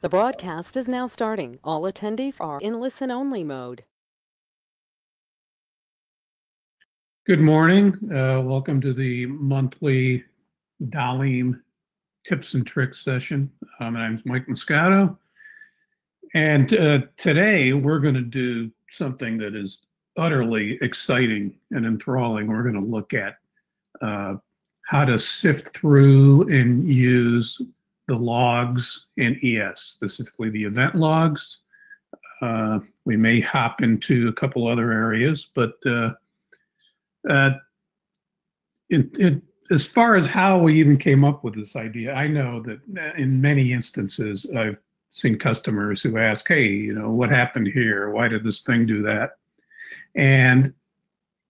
The broadcast is now starting. All attendees are in listen-only mode. Good morning. Welcome to the monthly Dalim tips and tricks session. My name is Mike Moscato. And today we're going to do something that is utterly exciting and enthralling. We're going to look at uh, how to sift through and use the logs in ES, specifically the event logs. We may hop into a couple other areas, but uh, as far as how we even came up with this idea, I know that in many instances I've seen customers who ask, hey, what happened here? Why did this thing do that? And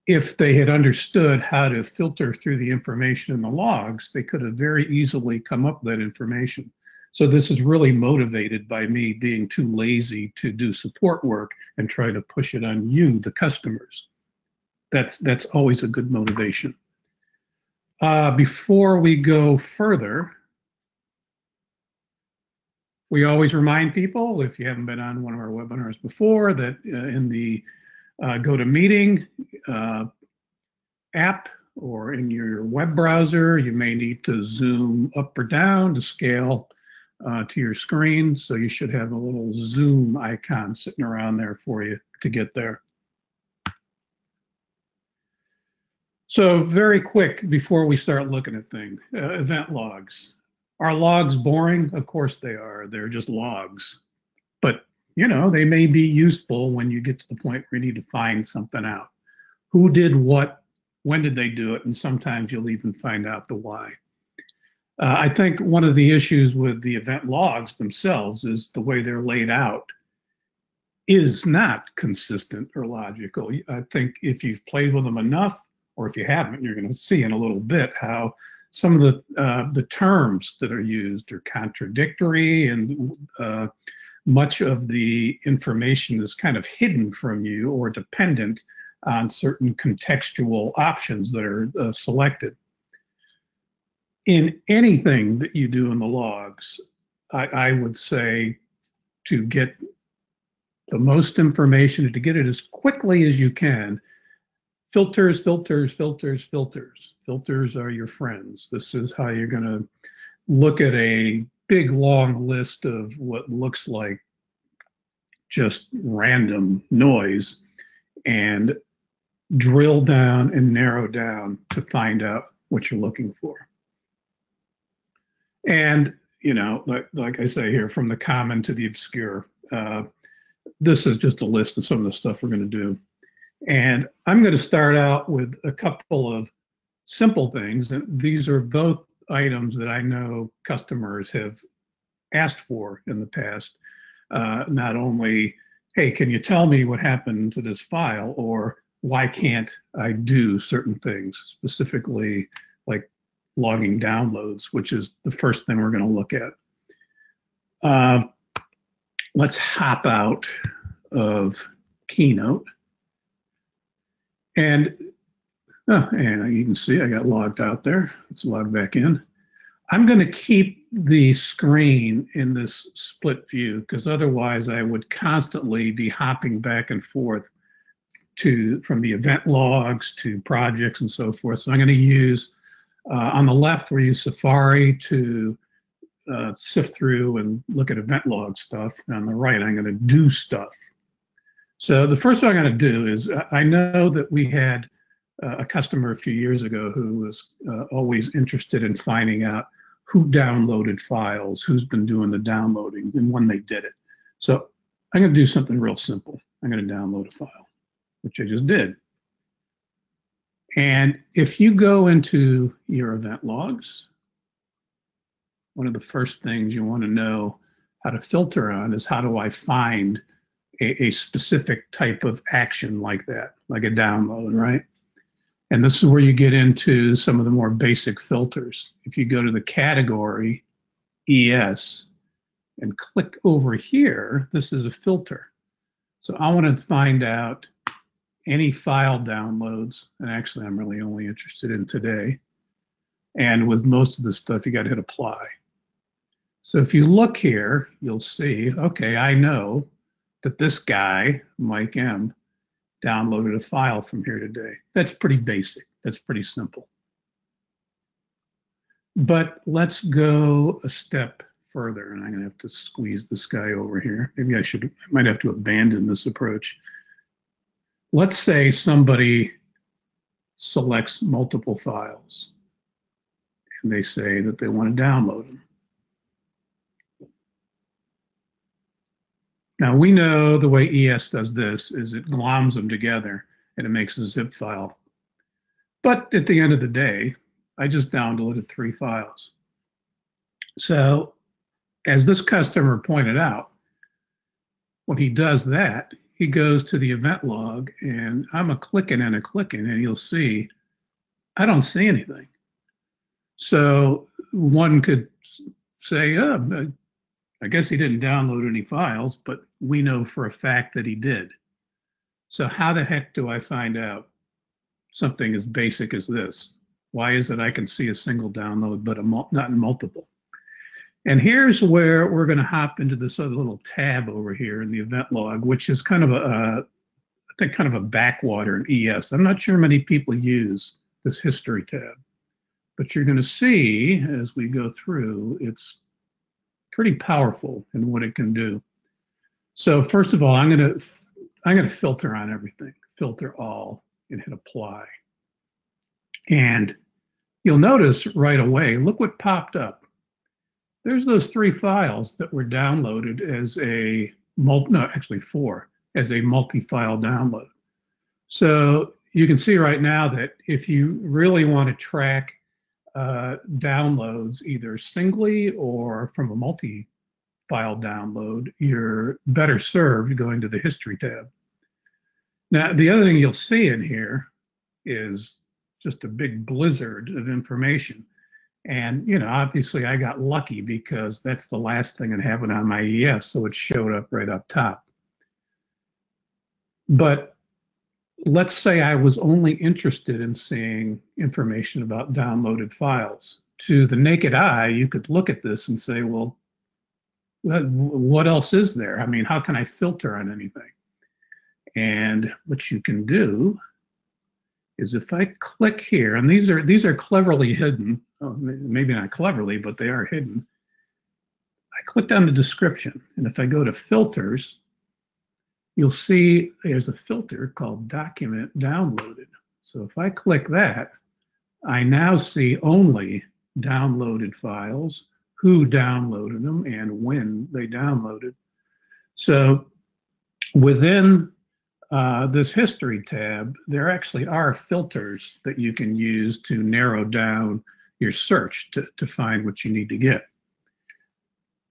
if they had understood how to filter through the information in the logs, they could have very easily come up with that information. So this is really motivated by me being too lazy to do support work and try to push it on you, the customers. That's always a good motivation. Before we go further, we always remind people, if you haven't been on one of our webinars before, that in the GoToMeeting app or in your web browser, you may need to zoom up or down to scale to your screen. So you should have a little zoom icon sitting around there for you to get there. So very quick before we start looking at things, event logs. Are logs boring? Of course they are. They're just logs. But, they may be useful when you get to the point where you need to find something out. Who did what? When did they do it? And sometimes you'll even find out the why. I think one of the issues with the event logs themselves is the way they're laid out is not consistent or logical. I think if you've played with them enough, or if you haven't, you're going to see in a little bit how some of the terms that are used are contradictory, and much of the information is kind of hidden from you or dependent on certain contextual options that are selected. In anything that you do in the logs, I would say to get the most information and to get it as quickly as you can, filters, filters, filters, filters. Filters are your friends. This is how you're going to look at a big, long list of what looks like just random noise and drill down and narrow down to find out what you're looking for. And, like I say here, from the common to the obscure, this is just a list of some of the stuff we're going to do. And I'm going to start out with a couple of simple things. And these are both items that I know customers have asked for in the past. Not only, hey, can you tell me what happened to this file? Or why can't I do certain things, specifically like logging downloads, which is the first thing we're going to look at. Let's hop out of Keynote. And you can see I got logged out there. Let's log back in. I'm going to keep the screen in this split view because otherwise I would constantly be hopping back and forth from the event logs to projects and so forth. So I'm going to use, on the left, we use Safari to sift through and look at event log stuff. And on the right, I'm going to do stuff. So the first thing I'm going to do is, I know that we had a customer a few years ago who was always interested in finding out who downloaded files, who's been doing the downloading, and when they did it. So I'm going to do something real simple. I'm going to download a file, which I just did. And if you go into your event logs, one of the first things you want to know how to filter on is, how do I find a specific type of action like that, like a download, right? And this is where you get into some of the more basic filters. If you go to the category ES and click over here, this is a filter. So I want to find out any file downloads, and actually I'm really only interested in today. And with most of the stuff, you got to hit apply. So if you look here, you'll see, okay, I know that this guy, Mike M, downloaded a file from here today. That's pretty basic. That's pretty simple. But let's go a step further, and I'm going to have to squeeze this guy over here. Maybe I might have to abandon this approach. Let's say somebody selects multiple files, and they say that they want to download them. Now, we know the way ES does this is it gloms them together and it makes a zip file. But at the end of the day, I just downloaded 3 files. So as this customer pointed out, when he does that, he goes to the event log, and I'm a clicking, and you'll see I don't see anything. So one could say, oh, I guess he didn't download any files, but we know for a fact that he did. So how the heck do I find out something as basic as this? Why is it I can see a single download, but not multiple? And here's where we're going to hop into this other little tab over here in the event log, which is kind of I think kind of a backwater in ES. I'm not sure many people use this history tab, but you're going to see as we go through, it's pretty powerful in what it can do. So first of all, I'm going to filter on everything, filter all, and hit apply. And you'll notice right away, look what popped up. There's those 3 files that were downloaded as actually 4, as a multi-file download. So you can see right now that if you really want to track downloads either singly or from a multi-file download, you're better served going to the history tab. Now, the other thing you'll see in here is just a big blizzard of information. And, you know, obviously I got lucky because that's the last thing that happened on my ES, so it showed up right up top. But let's say I was only interested in seeing information about downloaded files. To the naked eye, you could look at this and say, well, what else is there? I mean, how can I filter on anything? And what you can do is if I click here, and these are cleverly hidden, oh, maybe not cleverly, but they are hidden. I clicked on the description, and if I go to filters, you'll see there's a filter called document downloaded. So if I click that, I now see only downloaded files, who downloaded them, and when they downloaded. So within this history tab, there actually are filters that you can use to narrow down your search to find what you need to get.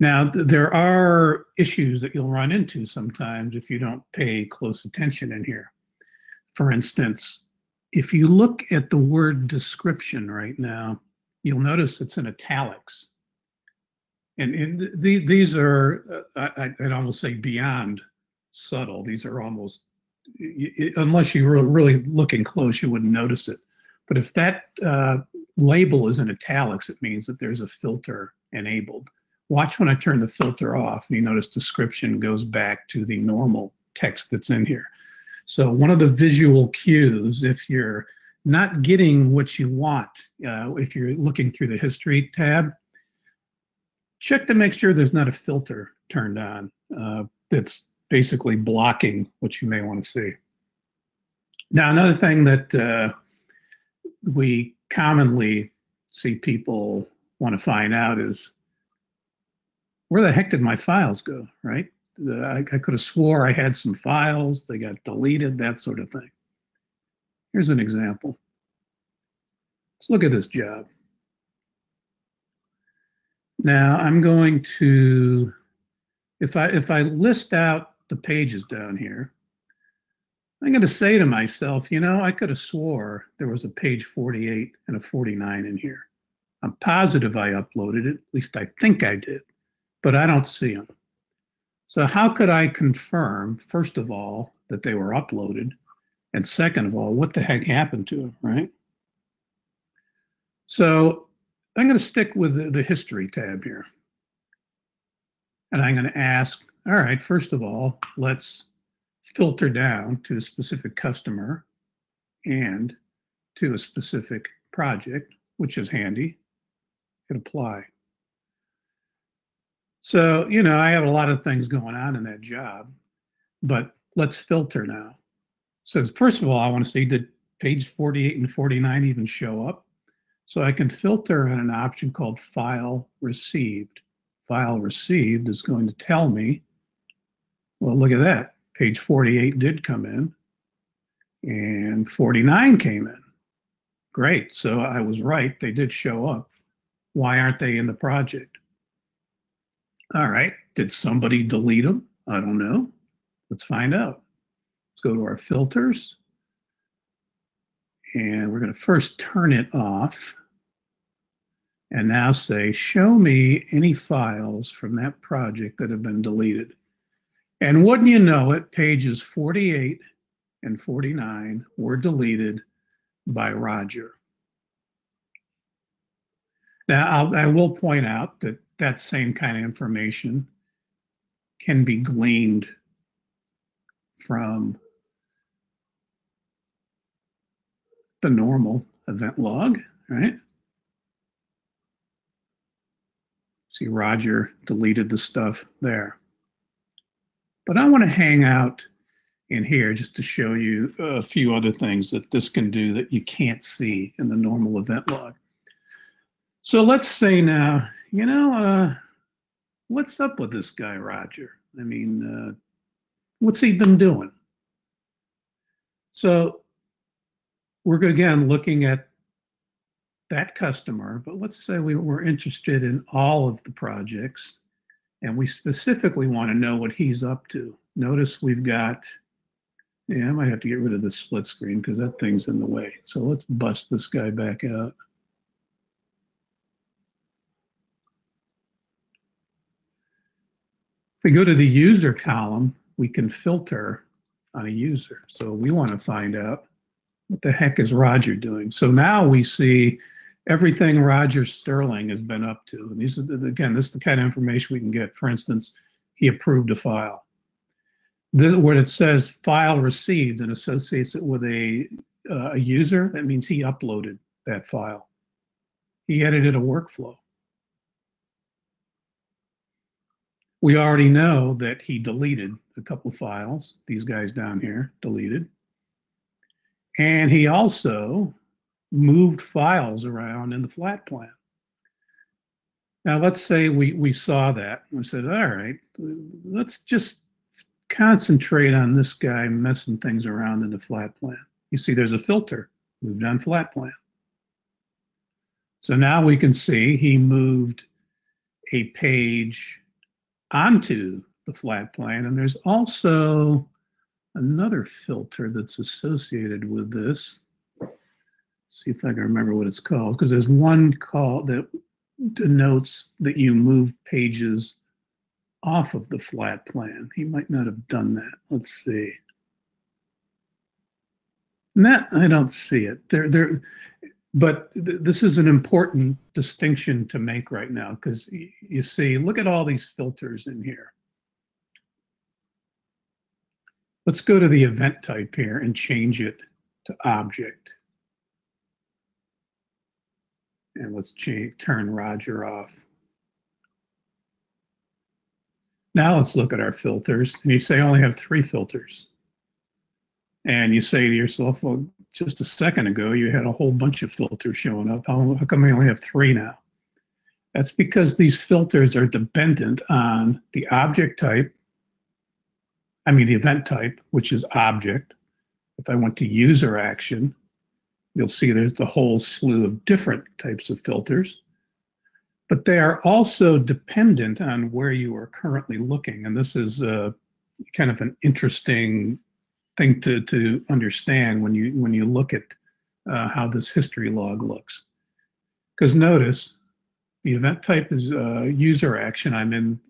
Now, there are issues that you'll run into sometimes if you don't pay close attention in here. For instance, if you look at the word description right now, you'll notice it's in italics. And these are, I'd almost say beyond subtle. These are almost, unless you were really looking close, you wouldn't notice it. But if that label is in italics, it means that there's a filter enabled. Watch when I turn the filter off, and you notice description goes back to the normal text that's in here. So one of the visual cues, if you're not getting what you want, if you're looking through the history tab, check to make sure there's not a filter turned on that's basically blocking what you may want to see. Now, another thing that we commonly see people want to find out is, where the heck did my files go, right? I could have swore I had some files, they got deleted, that sort of thing. Here's an example. Let's look at this job. Now I'm going to, if I list out the pages down here, I'm going to say to myself, you know, I could have swore there was a page 48 and a 49 in here. I'm positive I uploaded it, at least I think I did, but I don't see them. So how could I confirm, first of all, that they were uploaded, and second of all, what the heck happened to them, right? So I'm going to stick with the history tab here. And I'm going to ask, all right, first of all, let's filter down to a specific customer and to a specific project, which is handy. Hit apply. So, I have a lot of things going on in that job, but let's filter now. So first of all, I want to see, did page 48 and 49 even show up? So I can filter on an option called File Received. File Received is going to tell me, well, look at that. Page 48 did come in and 49 came in. Great. So I was right. They did show up. Why aren't they in the project? All right. Did somebody delete them? I don't know. Let's find out. Let's go to our filters. And we're going to first turn it off. And now say, show me any files from that project that have been deleted. And wouldn't you know it, pages 48 and 49 were deleted by Roger. Now, I will point out that that same kind of information can be gleaned from the normal event log, right? See, Roger deleted the stuff there. But I want to hang out in here just to show you a few other things that this can do that you can't see in the normal event log. So let's say now, what's up with this guy, Roger? I mean, what's he been doing? So we're again looking at that customer, but let's say we were interested in all of the projects and we specifically want to know what he's up to. Notice we've got, I might have to get rid of this split screen because that thing's in the way. So let's bust this guy back out. If we go to the user column, we can filter on a user. So we want to find out what the heck is Roger doing. So now we see everything Roger Sterling has been up to. And these are, again, this is the kind of information we can get. For instance, he approved a file. When it says file received and associates it with a user, that means he uploaded that file. He edited a workflow. We already know that he deleted a couple of files. These guys down here deleted. And he also moved files around in the flat plan. Now, let's say we saw that. We said, all right, let's just concentrate on this guy messing things around in the flat plan. You see there's a filter, moved on flat plan. So now we can see he moved a page onto the flat plan. And there's also another filter that's associated with this. See if I can remember what it's called, because there's one call that denotes that you move pages off of the flat plan. He might not have done that. Let's see. And that, I don't see it. But this is an important distinction to make right now, because you see, look at all these filters in here. Let's go to the event type here and change it to object. And let's turn Roger off. Now let's look at our filters. And you say I only have 3 filters. And you say to yourself, well, just a second ago, you had a whole bunch of filters showing up. How come I only have 3 now? That's because these filters are dependent on the object type, the event type, which is object. If I went to user action, you'll see there's a whole slew of different types of filters. But they are also dependent on where you are currently looking. And this is kind of an interesting thing to understand when you look at how this history log looks. Because notice, the event type is user action. I'm in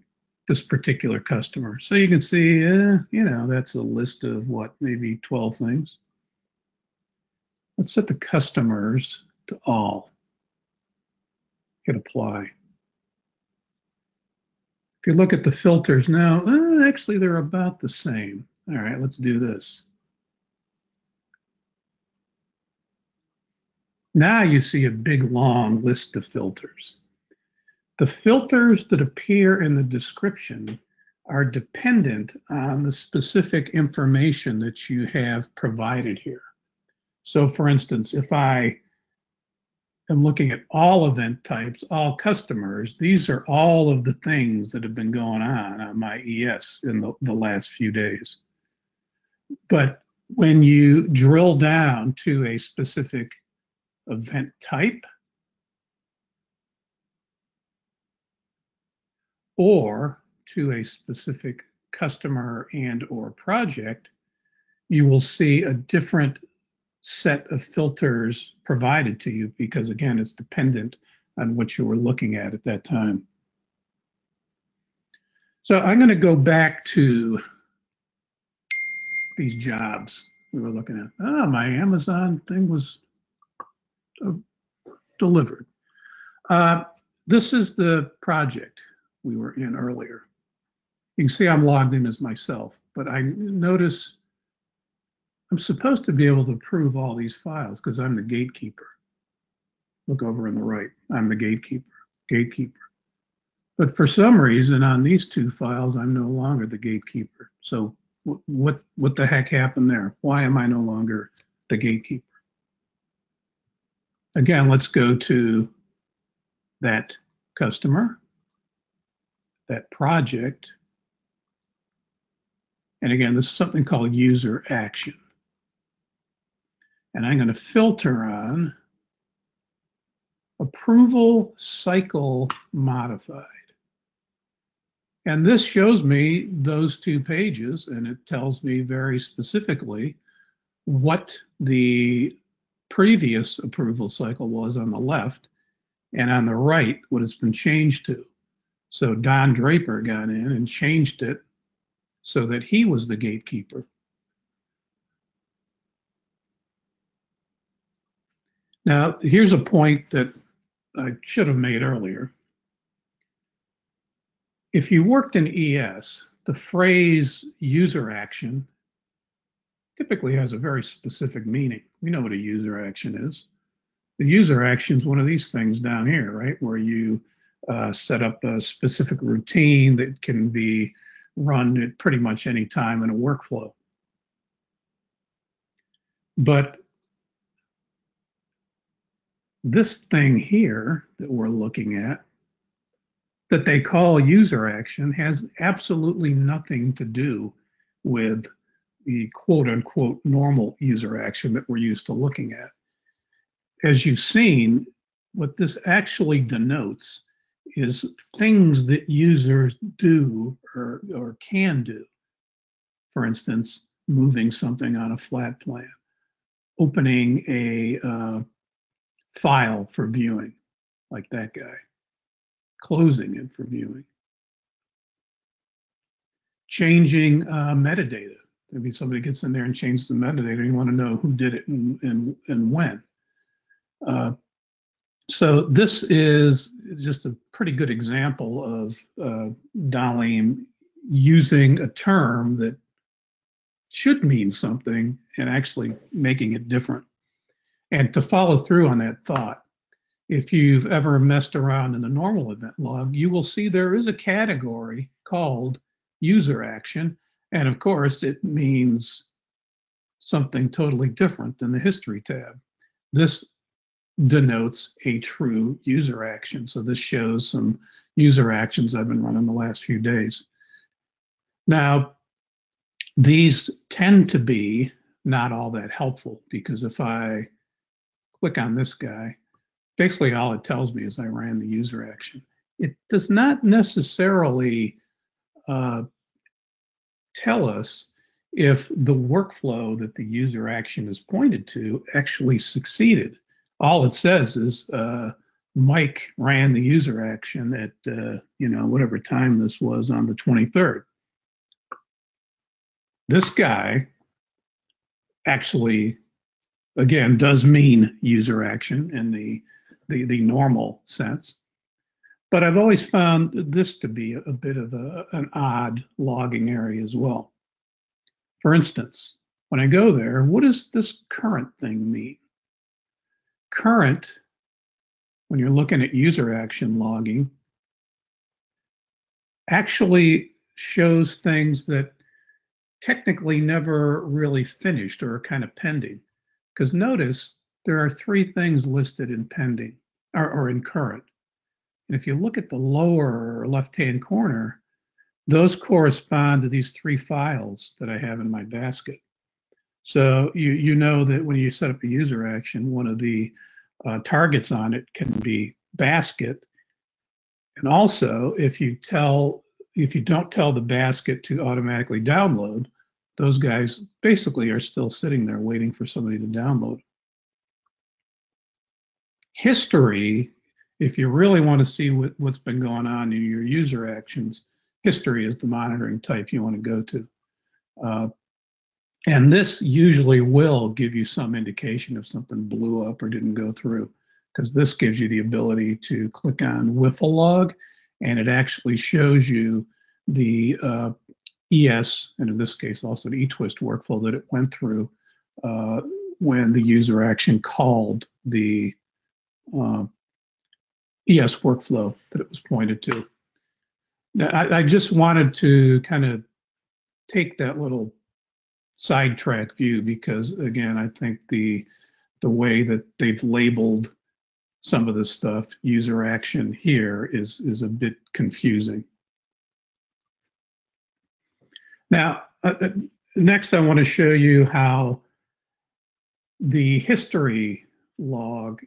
this particular customer. So you can see, that's a list of what, maybe 12 things. Let's set the customers to all. Hit apply. If you look at the filters now, actually they're about the same. All right, let's do this. Now you see a big long list of filters. The filters that appear in the description are dependent on the specific information that you have provided here. So for instance, if I am looking at all event types, all customers, these are all of the things that have been going on my ES in the last few days. But when you drill down to a specific event type or to a specific customer and or project, you will see a different set of filters provided to you because, again, it's dependent on what you were looking at that time. So I'm going to go back to these jobs we were looking at. My Amazon thing was delivered. This is the project we were in earlier. You can see I'm logged in as myself, but I notice I'm supposed to be able to approve all these files because I'm the gatekeeper. Look over on the right. I'm the gatekeeper. But for some reason on these two files, I'm no longer the gatekeeper. So what the heck happened there? Why am I no longer the gatekeeper? Again, let's go to that customer, that project. And again, this is something called user action. And I'm going to filter on approval cycle modified. And this shows me those two pages, and it tells me very specifically what the previous approval cycle was on the left, and on the right, what it's been changed to. So Don Draper got in and changed it so that he was the gatekeeper. Now, here's a point that I should have made earlier. If you worked in ES, the phrase user action typically has a very specific meaning. We know what a user action is. The user action is one of these things down here, right? Where you set up a specific routine that can be run at pretty much any time in a workflow. But this thing here that we're looking at, that they call user action, has absolutely nothing to do with the quote unquote normal user action that we're used to looking at. As you've seen, what this actually denotes is things that users do or can do. For instance, moving something on a flat plan, opening a file for viewing, like that guy, closing it for viewing, changing metadata. Maybe somebody gets in there and changes the metadata. You want to know who did it and when. So this is just a pretty good example of Dalim using a term that should mean something and actually making it different. And to follow through on that thought, if you've ever messed around in the normal event log, you will see there is a category called user action. And of course, it means something totally different than the history tab. This denotes a true user action. So this shows some user actions I've been running the last few days. Now, these tend to be not all that helpful because if I click on this guy, basically all it tells me is I ran the user action. It does not necessarily tell us if the workflow that the user action is pointed to actually succeeded. All it says is Mike ran the user action at whatever time this was on the 23rd. This guy actually, again, does mean user action in the normal sense. But I've always found this to be a bit of an odd logging area as well. For instance, when I go there, what does this current thing mean? Current, when you're looking at user action logging, actually shows things that technically never really finished or are kind of pending. Because notice there are 3 things listed in pending or in current. And if you look at the lower left-hand corner, those correspond to these 3 files that I have in my basket. So you know that when you set up a user action, one of the targets on it can be basket. And also, if you don't tell the basket to automatically download, those guys basically are still sitting there waiting for somebody to download. History, if you really want to see what's been going on in your user actions, history is the monitoring type you want to go to. And this usually will give you some indication if something blew up or didn't go through, because this gives you the ability to click on Wiffle log, and it actually shows you the ES, and in this case also the ETWIST workflow that it went through when the user action called the ES workflow that it was pointed to. Now, I just wanted to kind of take that little sidetrack view because, again, I think the way that they've labeled some of this stuff, user action here, is a bit confusing. Now, next I want to show you how the history log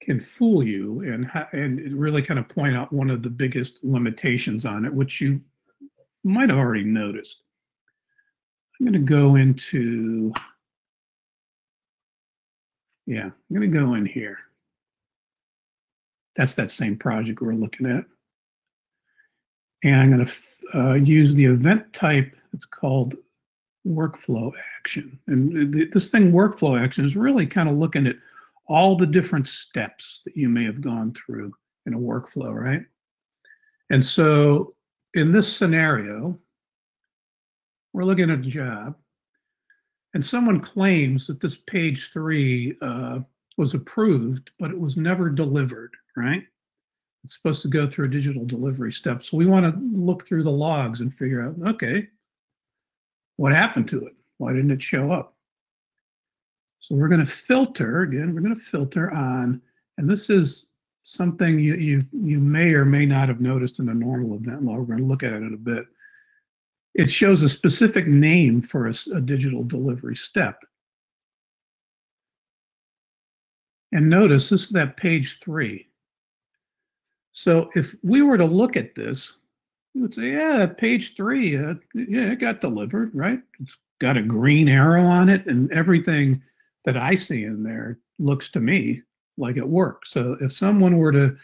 can fool you and really kind of point out one of the biggest limitations on it, which you might have already noticed. I'm going to go into, I'm going to go in here. That's that same project we're looking at. And I'm going to use the event type. It's called workflow action. And this thing, workflow action, is really kind of looking at all the different steps that you may have gone through in a workflow, right? And so in this scenario, we're looking at a job, and someone claims that this page 3 was approved, but it was never delivered, right? It's supposed to go through a digital delivery step. So we want to look through the logs and figure out, okay, what happened to it? Why didn't it show up? So we're going to filter, again, we're going to filter on, and this is something you may or may not have noticed in a normal event log. We're going to look at it in a bit. It shows a specific name for a digital delivery step. And notice this is that page 3. So if we were to look at this, we would say, yeah, page 3, it got delivered, right? It's got a green arrow on it, and everything that I see in there looks to me like it works. So if someone were to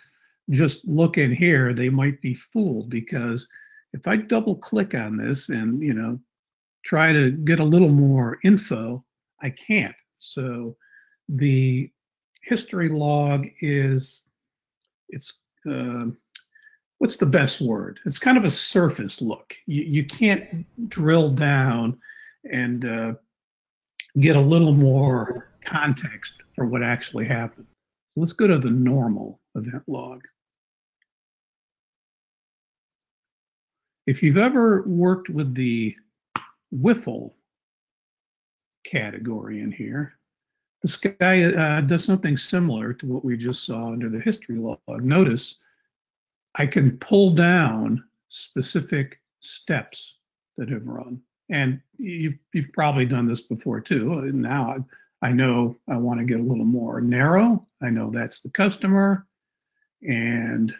just look in here, they might be fooled, because if I double click on this and, try to get a little more info, I can't. So the history log is, what's the best word? It's kind of a surface look. You can't drill down and get a little more context for what actually happened. Let's go to the normal event log. If you've ever worked with the Wiffle category in here, this guy does something similar to what we just saw under the history log. Notice I can pull down specific steps that have run. And you've probably done this before too. Now I know I want to get a little more narrow. I know that's the customer. And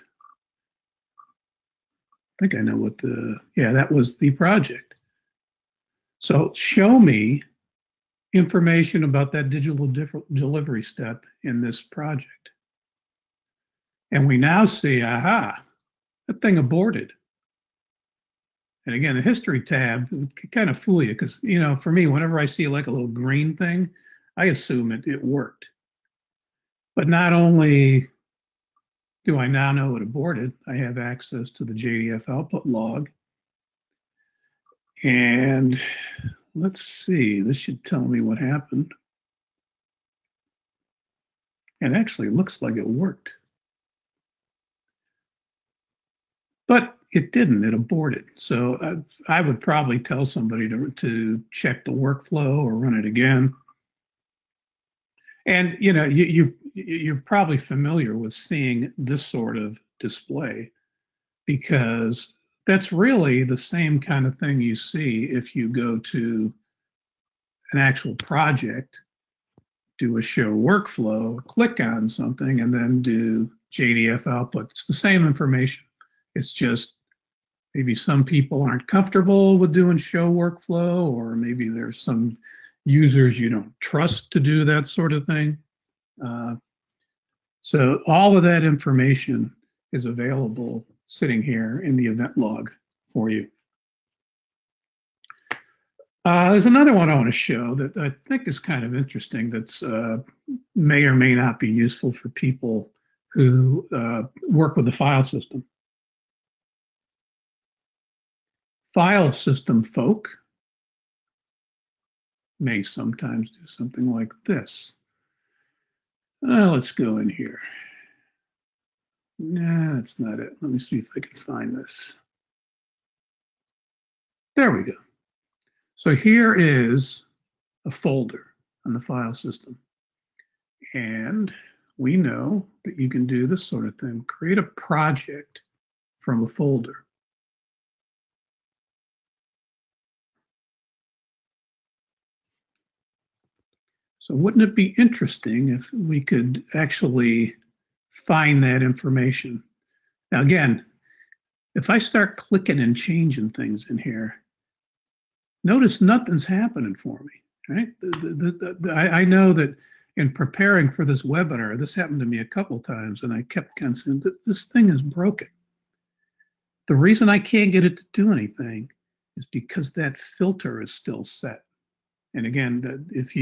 I think I know what that was the project. So show me information about that digital delivery step in this project. And we now see, aha, that thing aborted. And again, the history tab can kind of fool you because, for me, whenever I see like a little green thing, I assume it worked. But not only Do I now know it aborted? I have access to the JDF output log. And let's see, this should tell me what happened. And actually, it looks like it worked. But it didn't, it aborted. So I would probably tell somebody to check the workflow or run it again. And you know, you're probably familiar with seeing this sort of display because that's really the same kind of thing you see if you go to an actual project, do a show workflow, click on something, and then do JDF output. It's the same information. It's just maybe some people aren't comfortable with doing show workflow, or maybe there's some users you don't trust to do that sort of thing. So all of that information is available sitting here in the event log for you. There's another one I want to show that I think is kind of interesting that's may or may not be useful for people who work with the file system. File system folk may sometimes do something like this. Let's go in here. Nah, that's not it. Let me see if I can find this. There we go. So here is a folder on the file system. And we know that you can do this sort of thing. Create a project from a folder. So wouldn't it be interesting if we could actually find that information? Now again, if I start clicking and changing things in here, notice nothing's happening for me, right? I know that in preparing for this webinar, this happened to me a couple times, and I kept kind of saying that this thing is broken. The reason I can't get it to do anything is because that filter is still set. And again, if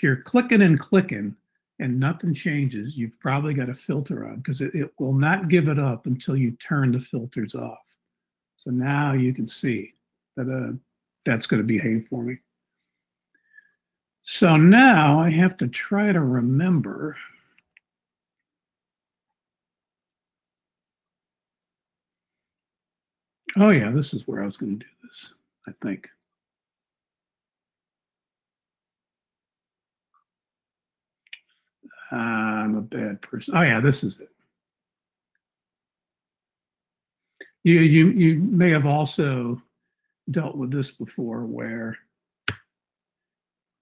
you're clicking and clicking and nothing changes, you've probably got a filter on, because it will not give it up until you turn the filters off. So now you can see that that's going to behave for me. So now I have to try to remember. Oh yeah, this is where I was going to do this, I think. I'm a bad person. Oh yeah, this is it. You may have also dealt with this before, where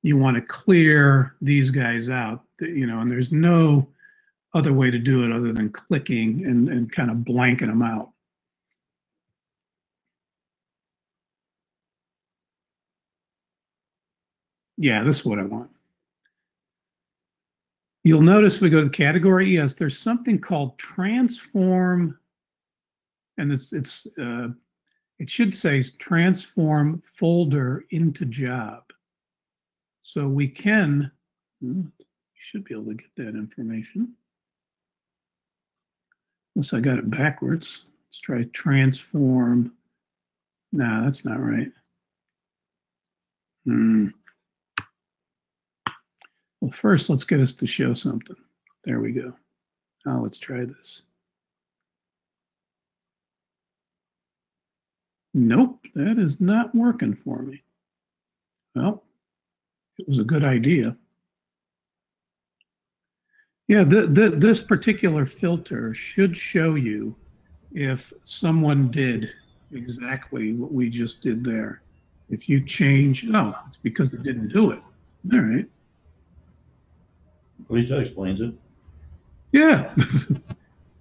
you want to clear these guys out, you know, and there's no other way to do it other than clicking and kind of blanking them out. Yeah, this is what I want. You'll notice we go to the category ES, there's something called transform, and it should say transform folder into job. So we can, you should be able to get that information. Unless I got it backwards. Let's try transform. No, that's not right. Well, first, let's get us to show something. There we go. Now let's try this. Nope, that is not working for me. Well, it was a good idea. Yeah, this particular filter should show you if someone did exactly what we just did there. If you change, oh, it's because it didn't do it. All right. At least that explains it. Yeah.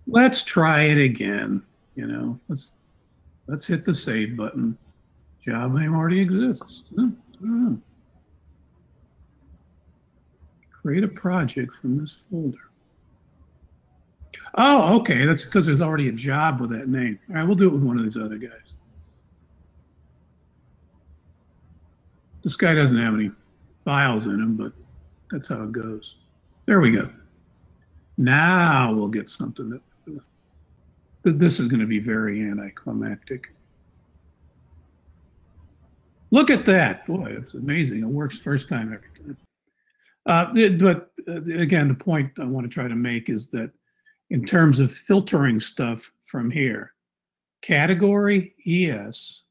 Let's try it again. You know, let's hit the save button. Job name already exists. Create a project from this folder. Oh, okay. That's because there's already a job with that name. All right, we'll do it with one of these other guys. This guy doesn't have any files in him, but that's how it goes. There we go. Now we'll get something that This is going to be very anticlimactic. Look at that. Boy, it's amazing. It works first time every time. Again, the point I want to try to make is that in terms of filtering stuff from here, category ES,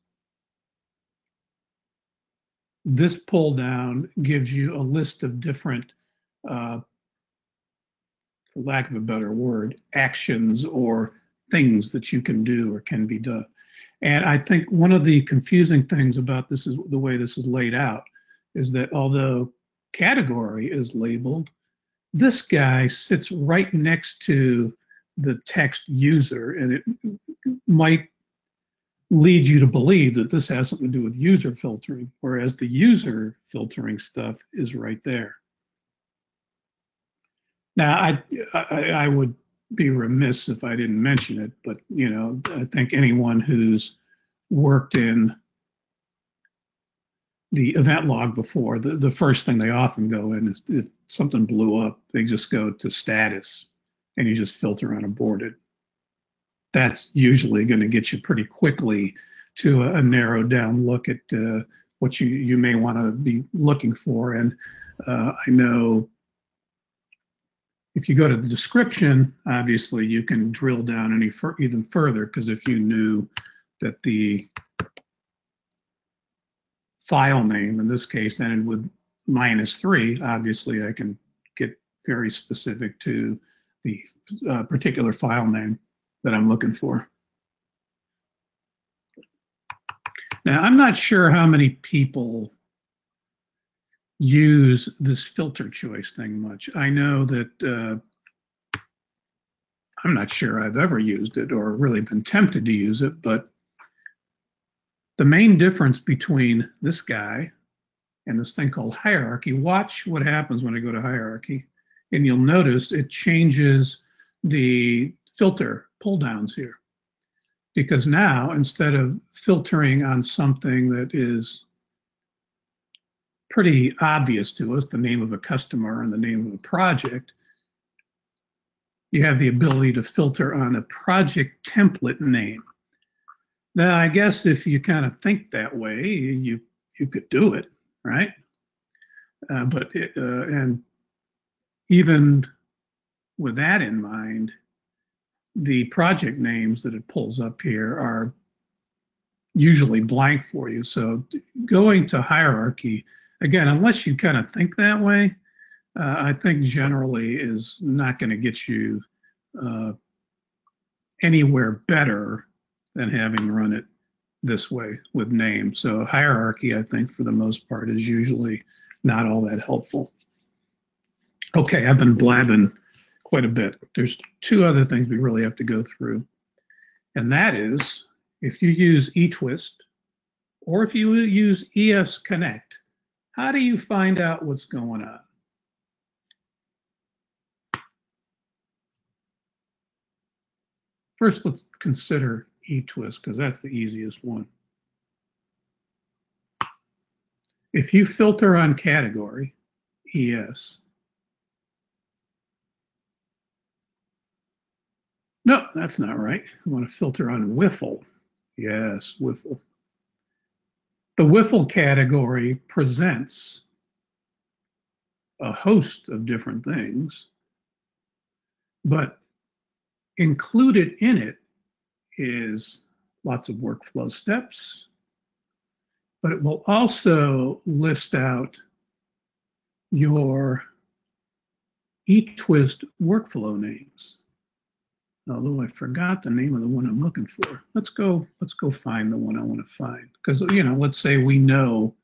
this pull down gives you a list of different, for lack of a better word, actions or things that you can do or can be done. And I think one of the confusing things about this is the way this is laid out is that although category is labeled, this guy sits right next to the text user, and it might lead you to believe that this has something to do with user filtering, whereas the user filtering stuff is right there. Now, I would be remiss if I didn't mention it, but you know, I think anyone who's worked in the event log before, the first thing they often go in is if something blew up, they just go to status and you just filter on aborted. That's usually going to get you pretty quickly to a narrowed down look at what you may want to be looking for. And I know if you go to the description, obviously you can drill down even further, because if you knew that the file name, in this case, ended with -3, obviously I can get very specific to the particular file name that I'm looking for. Now, I'm not sure how many people use this filter choice thing much. I know that I'm not sure I've ever used it or really been tempted to use it, but the main difference between this guy and this thing called hierarchy, watch what happens when I go to hierarchy, and you'll notice it changes the filter pull downs here. Because now, instead of filtering on something that is pretty obvious to us, the name of a customer and the name of a project, you have the ability to filter on a project template name. Now, I guess if you kind of think that way, you could do it, right? And even with that in mind, the project names that it pulls up here are usually blank for you. So going to hierarchy, again, unless you kind of think that way, I think generally is not going to get you anywhere better than having run it this way with name. So hierarchy, I think, for the most part, is usually not all that helpful. Okay, I've been blabbing quite a bit. There's two other things we really have to go through. And that is, if you use ETWIST or if you use ES Connect, how do you find out what's going on? First, let's consider ETWIST, because that's the easiest one. If you filter on category, ES, no, that's not right. I want to filter on Wiffle. Yes, Wiffle. The Wiffle category presents a host of different things, but included in it is lots of workflow steps, but it will also list out your ETWIST workflow names. Although I forgot the name of the one I'm looking for. Let's go find the one I want to find. Because, you know, let's say we know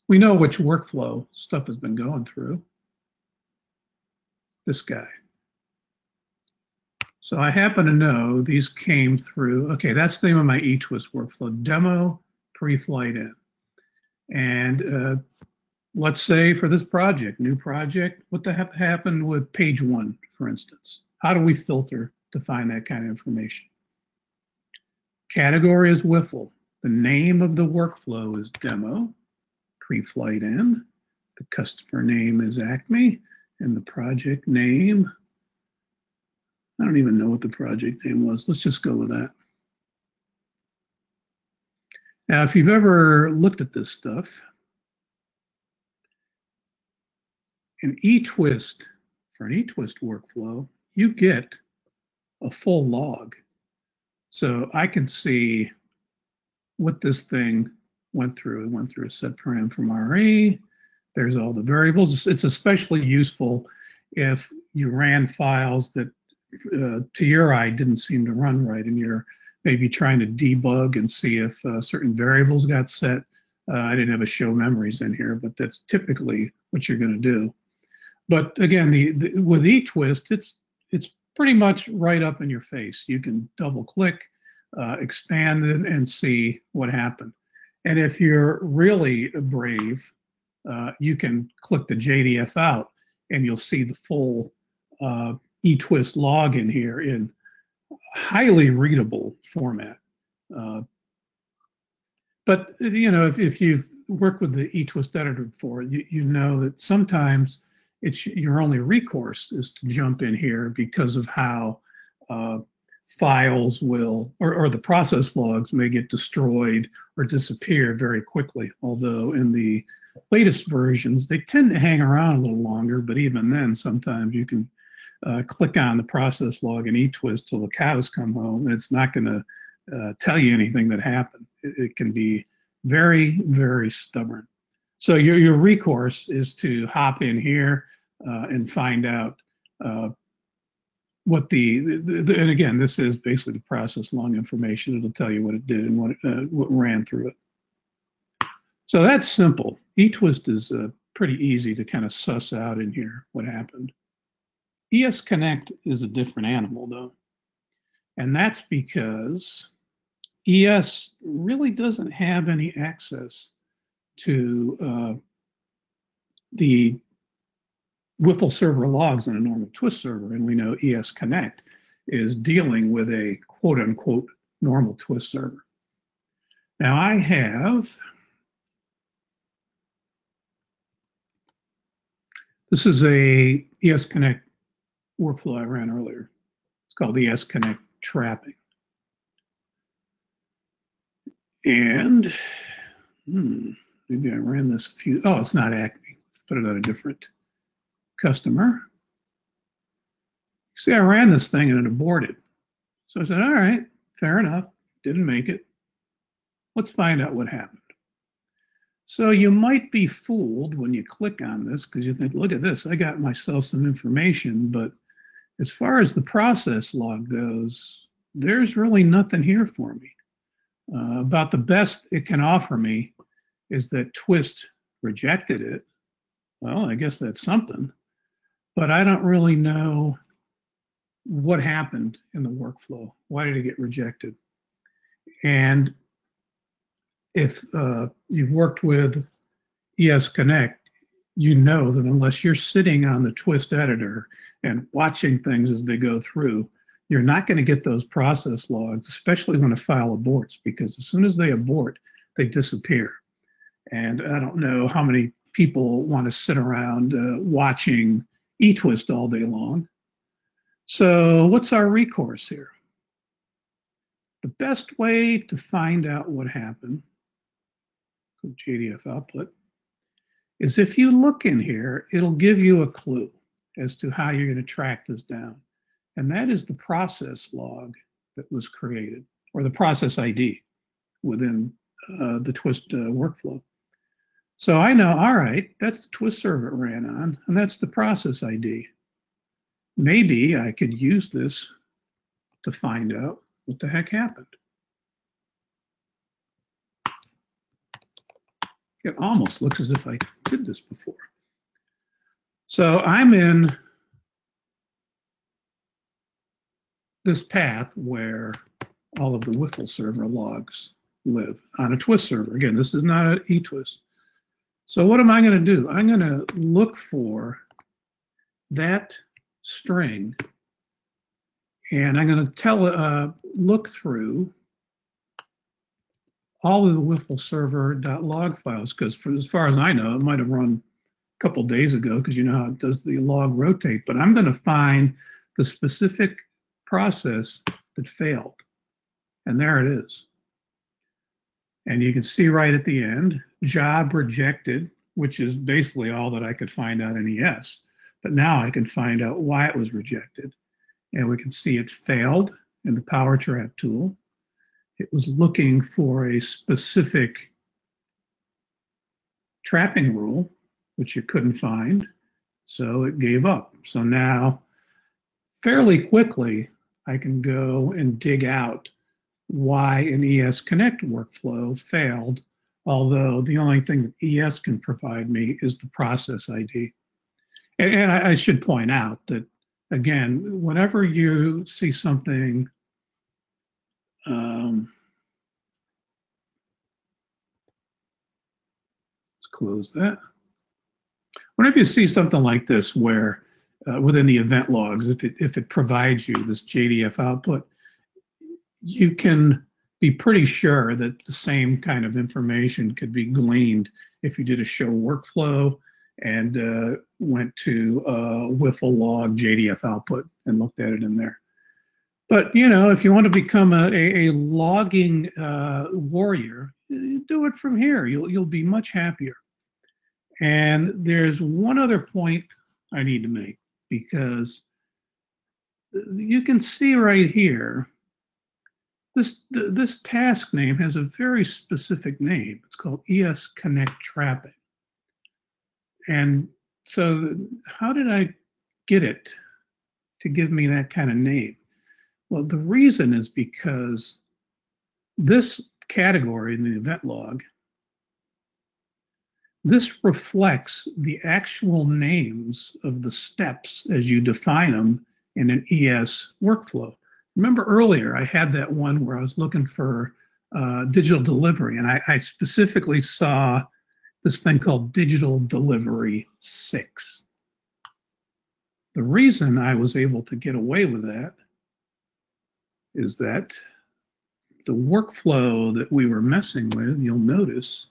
which workflow stuff has been going through. This guy. So I happen to know these came through. Okay, that's the name of my ETWIST workflow, demo pre-flight in. And let's say for this project, new project, what the heck happened with page 1, for instance? How do we filter to find that kind of information? Category is Wiffle. The name of the workflow is demo, pre-flight in. The customer name is Acme, and the project name, I don't even know what the project name was. Let's just go with that. Now, if you've ever looked at this stuff, an ETWIST, for an ETWIST workflow, you get a full log. So I can see what this thing went through. It went through a set param from RE. There's all the variables. It's especially useful if you ran files that to your eye didn't seem to run right, and you're maybe trying to debug and see if certain variables got set. I didn't have a show memories in here, but that's typically what you're going to do. But again, with ETWIST, it's pretty much right up in your face. You can double click, expand it, and see what happened. And if you're really brave, you can click the JDF out, and you'll see the full ETWIST log in here in highly readable format. But you know, if you've worked with the ETWIST editor before, you know that sometimes it's your only recourse is to jump in here because of how files will, or the process logs may get destroyed or disappear very quickly. Although in the latest versions, they tend to hang around a little longer, but even then, sometimes you can click on the process log in ETWIST till the cows come home, and it's not going to tell you anything that happened. It can be very, very stubborn. So your recourse is to hop in here and find out what and again, this is basically the process log information. It'll tell you what it did and what ran through it. So that's simple. ETWIST is pretty easy to kind of suss out in here what happened. ES Connect is a different animal though. And that's because ES really doesn't have any access to the Wiffle server logs on a normal twist server, and we know ES Connect is dealing with a quote-unquote normal twist server. Now I have, this is a ES Connect workflow I ran earlier. It's called ES Connect trapping. And maybe I ran this a few, oh, it's not Acme. Put it on a different customer. See, I ran this thing and it aborted. So I said, all right, fair enough, didn't make it. Let's find out what happened. So you might be fooled when you click on this because you think, look at this, I got myself some information, but as far as the process log goes, there's really nothing here for me. About the best it can offer me is that Twist rejected it. Well, I guess that's something, but I don't really know what happened in the workflow. Why did it get rejected? And if you've worked with ES Connect, you know that unless you're sitting on the Twist editor and watching things as they go through, you're not going to get those process logs, especially when a file aborts, because as soon as they abort, they disappear. And I don't know how many people want to sit around watching ETWIST all day long. So what's our recourse here? The best way to find out what happened, JDF output, is if you look in here, it'll give you a clue as to how you're going to track this down. And that is the process log that was created, or the process ID within the Twist workflow. So I know, all right, that's the Twist server it ran on, and that's the process ID. Maybe I could use this to find out what the heck happened. It almost looks as if I did this before. So I'm in this path where all of the Wiffle server logs live on a Twist server. Again, this is not an ETWIST. So what am I going to do? I'm going to look for that string, and I'm going to look through all of the Wiffle server.log files, because as far as I know, it might have run a couple days ago, because you know how it does the log rotate. But I'm going to find the specific process that failed. And there it is. And you can see right at the end, job rejected, which is basically all that I could find out in ES. But now I can find out why it was rejected. And we can see it failed in the Power Trap tool. It was looking for a specific trapping rule, which it couldn't find. So it gave up. So now, fairly quickly, I can go and dig out why an ES Connect workflow failed, although the only thing that ES can provide me is the process ID. And I should point out that, again, whenever you see something, let's close that. Whenever you see something like this where within the event logs, if it provides you this JDF output, you can be pretty sure that the same kind of information could be gleaned if you did a show workflow and went to Wiffle log JDF output and looked at it in there. But, you know, if you want to become a logging warrior, do it from here. You'll be much happier. And there's one other point I need to make, because you can see right here, this task name has a very specific name. It's called ES Connect Trapping. And so how did I get it to give me that kind of name? Well, the reason is because this category in the event log, this reflects the actual names of the steps as you define them in an ES workflow. Remember earlier, I had that one where I was looking for digital delivery, and I specifically saw this thing called Digital Delivery 6. The reason I was able to get away with that is that the workflow that we were messing with, you'll notice,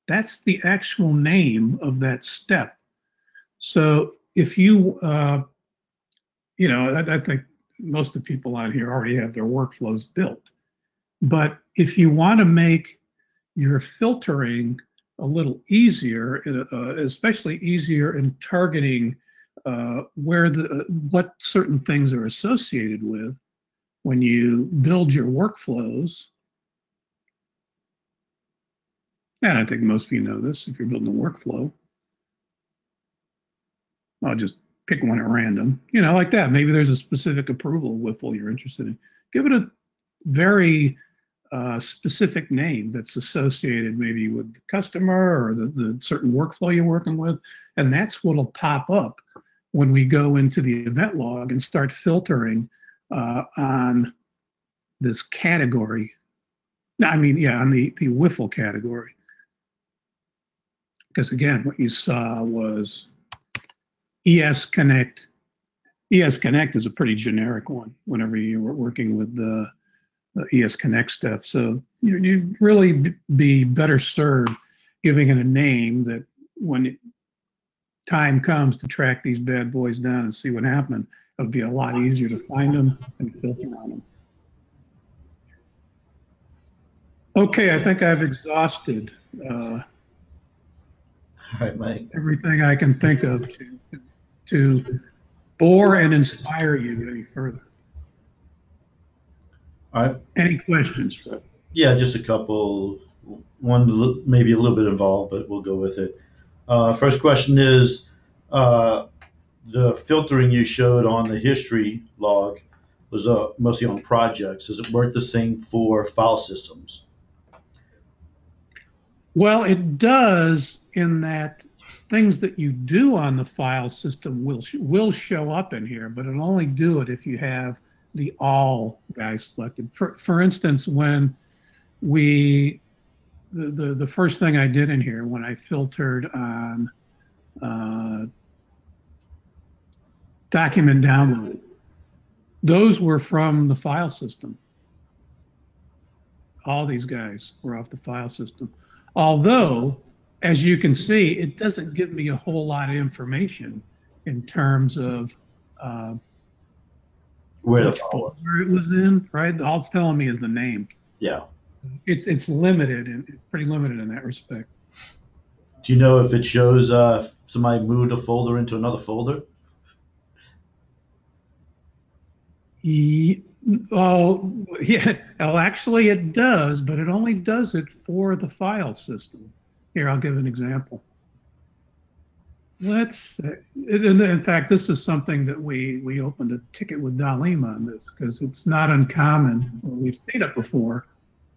that's the actual name of that step. So if you, you know, I think most of the people out here already have their workflows built. But if you want to make your filtering a little easier, especially easier in targeting what certain things are associated with when you build your workflows, and I think most of you know this, if you're building a workflow, I'll just pick one at random, you know, like that. Maybe there's a specific approval Wiffle you're interested in. Give it a very specific name that's associated maybe with the customer or the certain workflow you're working with. And that's what'll pop up when we go into the event log and start filtering on this category. I mean, yeah, on the Wiffle category. Because again, what you saw was ES Connect. ES Connect is a pretty generic one whenever you were working with the ES Connect stuff. So you'd really be better served giving it a name that when time comes to track these bad boys down and see what happened, it'll be a lot easier to find them and filter on them. Okay, I think I've exhausted All right, Mike. everything I can think of to bore and inspire you any further. All right. Any questions? Yeah, just a couple. One maybe a little bit involved, but we'll go with it. First question is, the filtering you showed on the history log was mostly on projects. Does it work the same for file systems? Well, it does, in that things that you do on the file system will show up in here, but it'll only do it if you have the all guy selected. For instance, when the first thing I did in here when I filtered on document download, those were from the file system. All these guys were off the file system. Although, as you can see, it doesn't give me a whole lot of information in terms of Where to which follow. folder it was in, right? All it's telling me is the name. Yeah. It's limited and it's pretty limited in that respect. Do you know if it shows somebody moved a folder into another folder? Oh, yeah. Well, actually, it does, but it only does it for the file system. Here, I'll give an example. In fact, this is something that we opened a ticket with Dalim on this because it's not uncommon. Well, we've seen it before.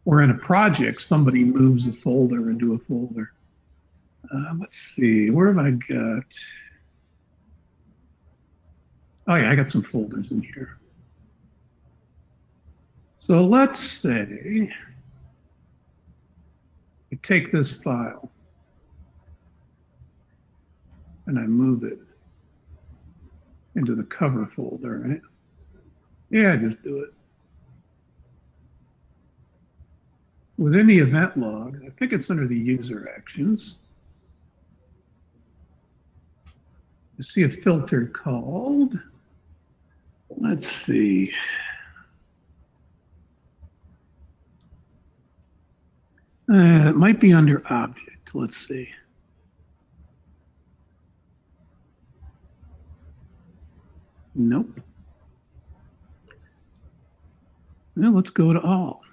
We're in a project, somebody moves a folder into a folder. Let's see, where have I got? Oh yeah, I got some folders in here. So let's say I take this file and I move it into the cover folder, right? Yeah, just do it. Within the event log, I think it's under the user actions. You see a filter called, let's see. It might be under object. Let's see. Nope. Well, let's go to all.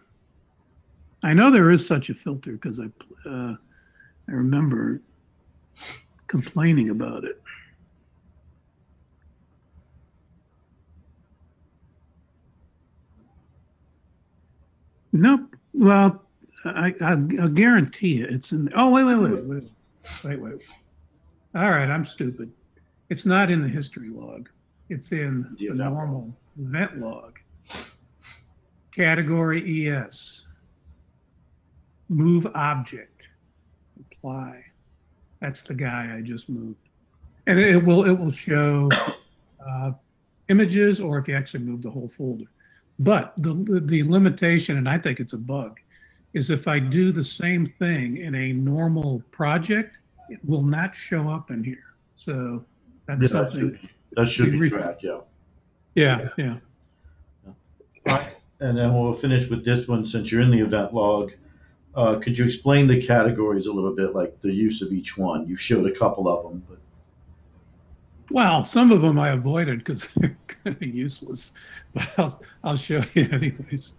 I know there is such a filter because I remember complaining about it. Nope. Well, I'll guarantee you it's in. Oh, wait. All right, I'm stupid. It's not in the history log. It's in the normal event log. Category ES. Move object. Apply. That's the guy I just moved. And it will show images, or if you actually move the whole folder. But the limitation, and I think it's a bug, is if I do the same thing in a normal project, it will not show up in here. So that's something that should be tracked, yeah. Yeah. And then we'll finish with this one since you're in the event log. Could you explain the categories a little bit, like the use of each one? You showed a couple of them, but well, some of them I avoided because they're kind of useless, but I'll show you anyways.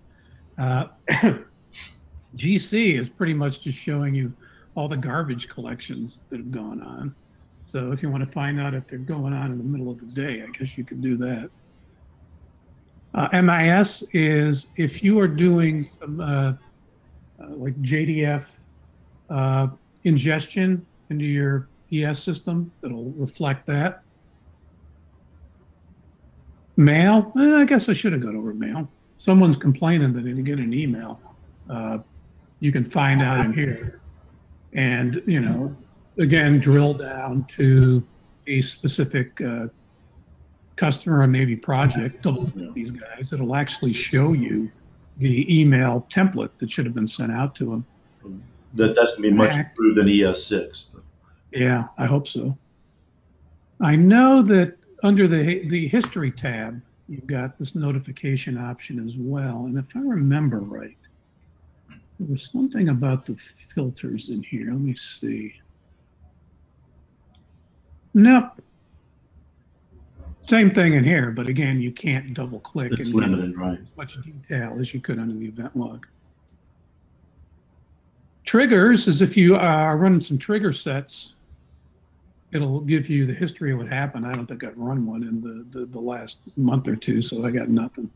GC is pretty much just showing you all the garbage collections that have gone on. So if you want to find out if they're going on in the middle of the day, I guess you could do that. MIS is if you are doing some like JDF ingestion into your ES system, it'll reflect that. Mail, I guess I should have gone over mail. Someone's complaining that they didn't get an email. You can find out in here. And, you know, again, drill down to a specific customer or maybe project, double click these guys. It'll actually show you the email template that should have been sent out to them. that's going to be much improved than ES6. Yeah, I hope so. I know that under the history tab, you've got this notification option as well. And if I remember right, there was something about the filters in here. Let me see. Nope. Same thing in here, but again, you can't double click It's and limited, get right? as much detail as you could under the event log. Triggers is if you are running some trigger sets, it'll give you the history of what happened. I don't think I've run one in the last month or two, so I got nothing.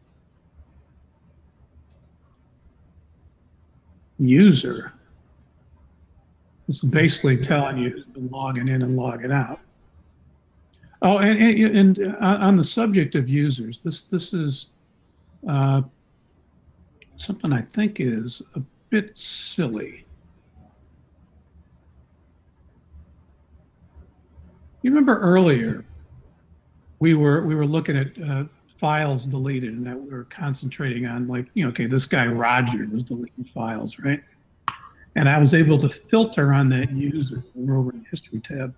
User. It's basically telling you who's been logging in and logging out. Oh, and on the subject of users, this is something I think is a bit silly. You remember earlier we were looking at files deleted, and that we were concentrating on, like, you know, okay, this guy Roger was deleting files, right? And I was able to filter on that user over in the history tab.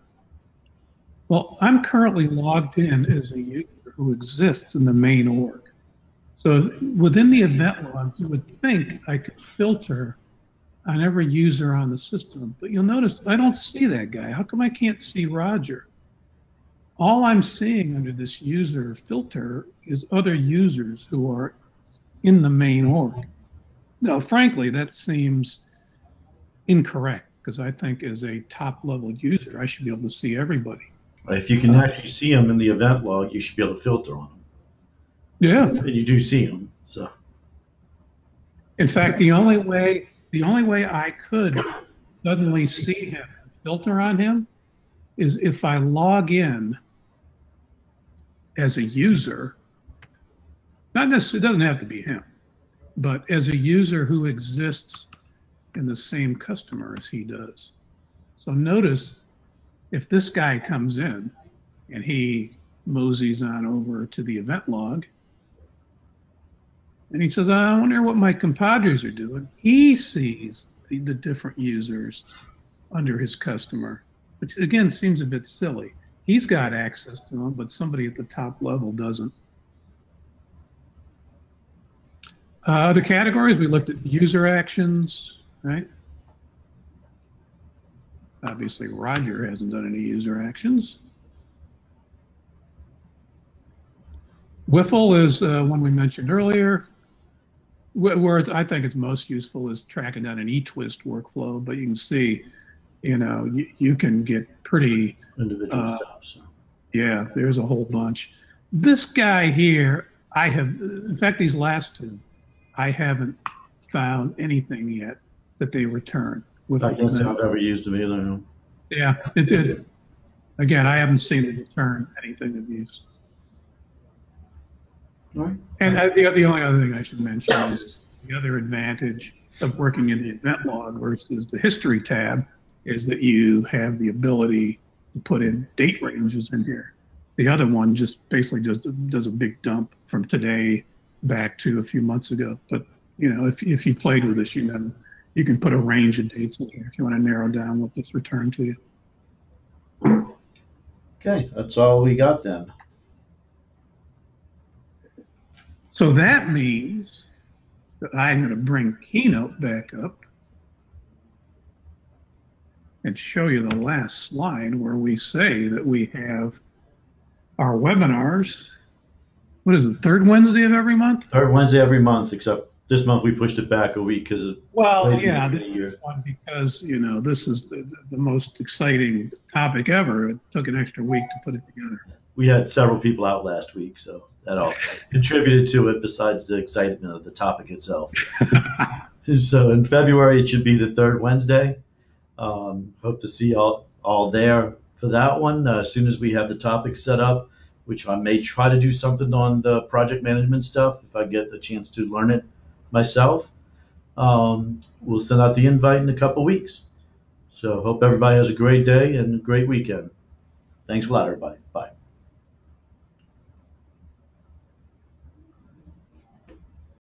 Well, I'm currently logged in as a user who exists in the main org. So within the event log, you would think I could filter on every user on the system, but you'll notice I don't see that guy. How come I can't see Roger? All I'm seeing under this user filter is other users who are in the main org. Now, frankly, that seems incorrect because I think as a top level user, I should be able to see everybody. If you can actually see them in the event log, you should be able to filter on them. Yeah. And you do see them. So, In fact, the only way I could suddenly see him, filter on him, is if I log in as a user. Not necessarily, it doesn't have to be him, but as a user who exists in the same customer as he does. So notice if this guy comes in and he moseys on over to the event log and he says, I wonder what my compadres are doing. He sees the different users under his customer, which again seems a bit silly. He's got access to them, but somebody at the top level doesn't. Other categories, we looked at user actions, right? Obviously, Roger hasn't done any user actions. Wiffle is one we mentioned earlier. Where I think it's most useful is tracking down an ETWIST workflow, but you can see, you can get pretty individual stuff. So. Yeah, there's a whole bunch. This guy here, in fact, these last two, I haven't found anything yet that they return. I can't say I've ever used them either. No. Yeah, it did. Again, I haven't seen it return anything of use. Right. And the only other thing I should mention is the other advantage of working in the event log versus the history tab is that you have the ability to put in date ranges in here. The other one just basically just does a big dump from today back to a few months ago. But if you played with this, you can put a range of dates in here if you want to narrow down what gets returned to you. Okay, that's all we got then. So that means that I'm going to bring Keynote back up and show you the last slide where we say that we have our webinars. What is it, third Wednesday of every month? Third Wednesday every month, except this month we pushed it back a week because of this one because this is the most exciting topic ever. It took an extra week to put it together. We had several people out last week, so that all contributed to it besides the excitement of the topic itself. So in February, it should be the third Wednesday. Hope to see all there for that one. As soon as we have the topic set up, which I may try to do something on the project management stuff if I get a chance to learn it myself. We'll send out the invite in a couple weeks. So hope everybody has a great day and a great weekend. Thanks a lot, everybody. Bye.